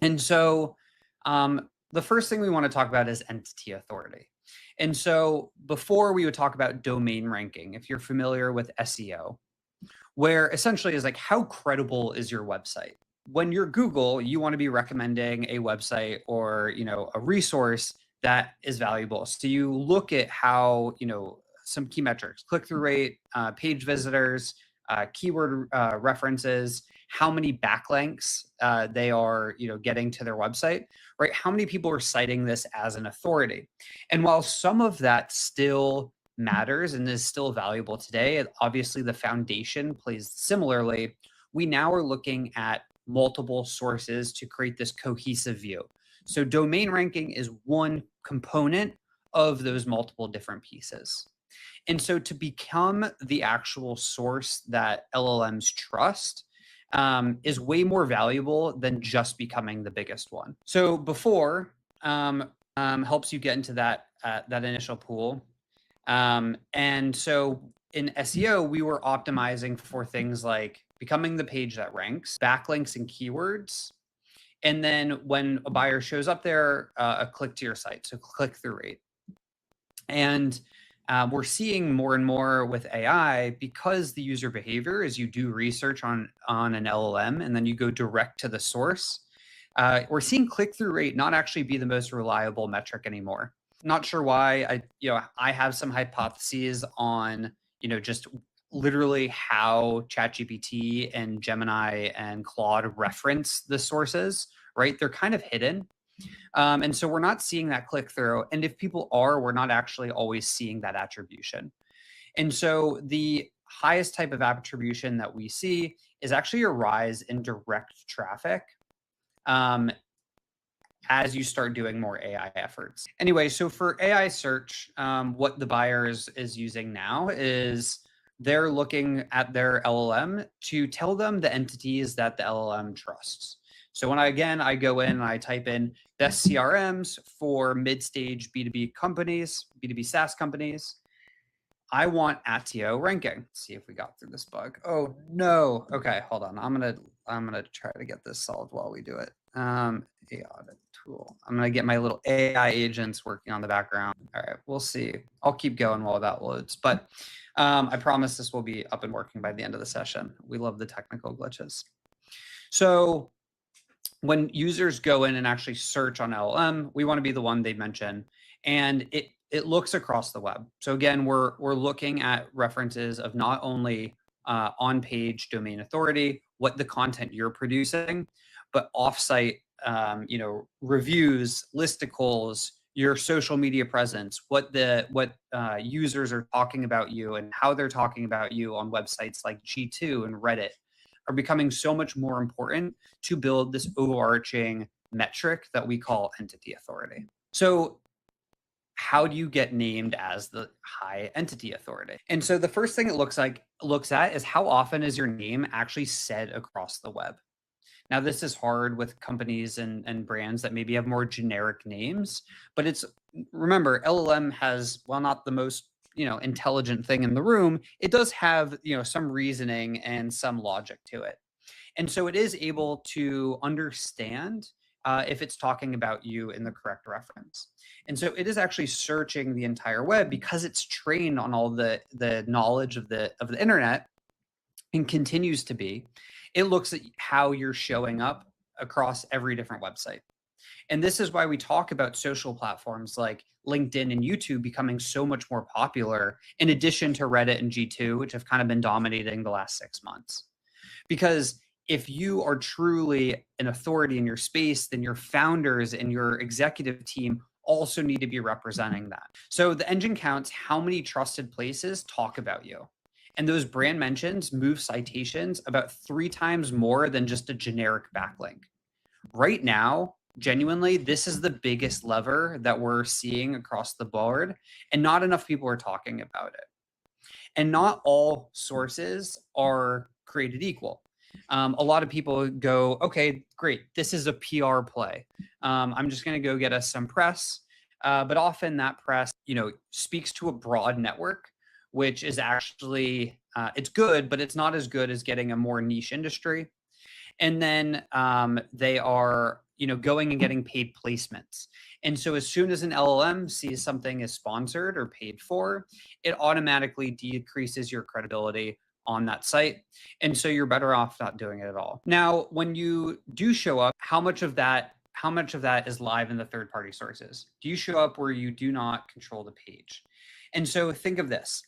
And so the first thing we want to talk about is entity authority. And so before we would talk about domain ranking, if you're familiar with SEO, where essentially is like, how credible is your website? When you're Google, you want to be recommending a website or, a resource that is valuable. So you look at how, some key metrics, click-through rate, page visitors, keyword references, how many backlinks they are, getting to their website, right? How many people are citing this as an authority? And while some of that still matters and is still valuable today, obviously the foundation plays similarly. We now are looking at multiple sources to create this cohesive view. So domain ranking is one component of those multiple different pieces. And so to become the actual source that LLMs trust is way more valuable than just becoming the biggest one. So before helps you get into that initial pool. And so in SEO, we were optimizing for things like becoming the page that ranks, backlinks and keywords. And then when a buyer shows up there, a click to your site, so click-through rate. And we're seeing more and more with AI, because the user behavior is you do research on an LLM and then you go direct to the source. We're seeing click-through rate not actually be the most reliable metric anymore. Not sure why. I have some hypotheses on, just literally how ChatGPT and Gemini and Claude reference the sources, right? They're kind of hidden. And so we're not seeing that click through. And if people are, we're not actually always seeing that attribution. And so the highest type of attribution that we see is actually a rise in direct traffic as you start doing more AI efforts. Anyway, so for AI search, what the buyer is using now is they're looking at their LLM to tell them the entities that the LLM trusts. So when I go in and I type in best CRMs for mid-stage B2B companies, B2B SaaS companies, I want ATIO ranking. Let's see if we got through this bug. Oh no. Okay, hold on. I'm gonna try to get this solved while we do it. AI audit tool. I'm gonna get my little AI agents working on the background. All right, we'll see. I'll keep going while that loads, but I promise this will be up and working by the end of the session. We love the technical glitches. So when users go in and actually search on LLM, we want to be the one they mention, and it looks across the web. So again, we're looking at references of not only on-page domain authority, what the content you're producing, but offsite, reviews, listicles, your social media presence, what users are talking about you and how they're talking about you on websites like G2 and Reddit are becoming so much more important to build this overarching metric that we call entity authority. So how do you get named as the high entity authority? And so the first thing it looks at is how often is your name actually said across the web? Now, this is hard with companies and brands that maybe have more generic names, but remember, LLM has, while not the most intelligent thing in the room, it does have some reasoning and some logic to it. And so it is able to understand if it's talking about you in the correct reference. And so it is actually searching the entire web because it's trained on all the knowledge of the internet and continues to be. It looks at how you're showing up across every different website. And this is why we talk about social platforms like LinkedIn and YouTube becoming so much more popular, in addition to Reddit and G2, which have kind of been dominating the last 6 months. Because if you are truly an authority in your space, then your founders and your executive team also need to be representing that. So the engine counts how many trusted places talk about you. And those brand mentions move citations about 3 times more than just a generic backlink. Right now, genuinely, this is the biggest lever that we're seeing across the board, and not enough people are talking about it. And not all sources are created equal. A lot of people go, okay, great, this is a PR play. I'm just going to go get us some press. But often that press, speaks to a broad network, which is actually, it's good, but it's not as good as getting a more niche industry. And then they are going and getting paid placements. And so as soon as an LLM sees something is sponsored or paid for, it automatically decreases your credibility on that site. And so you're better off not doing it at all. Now, when you do show up, how much of that is live in the third-party sources? Do you show up where you do not control the page? And so think of this.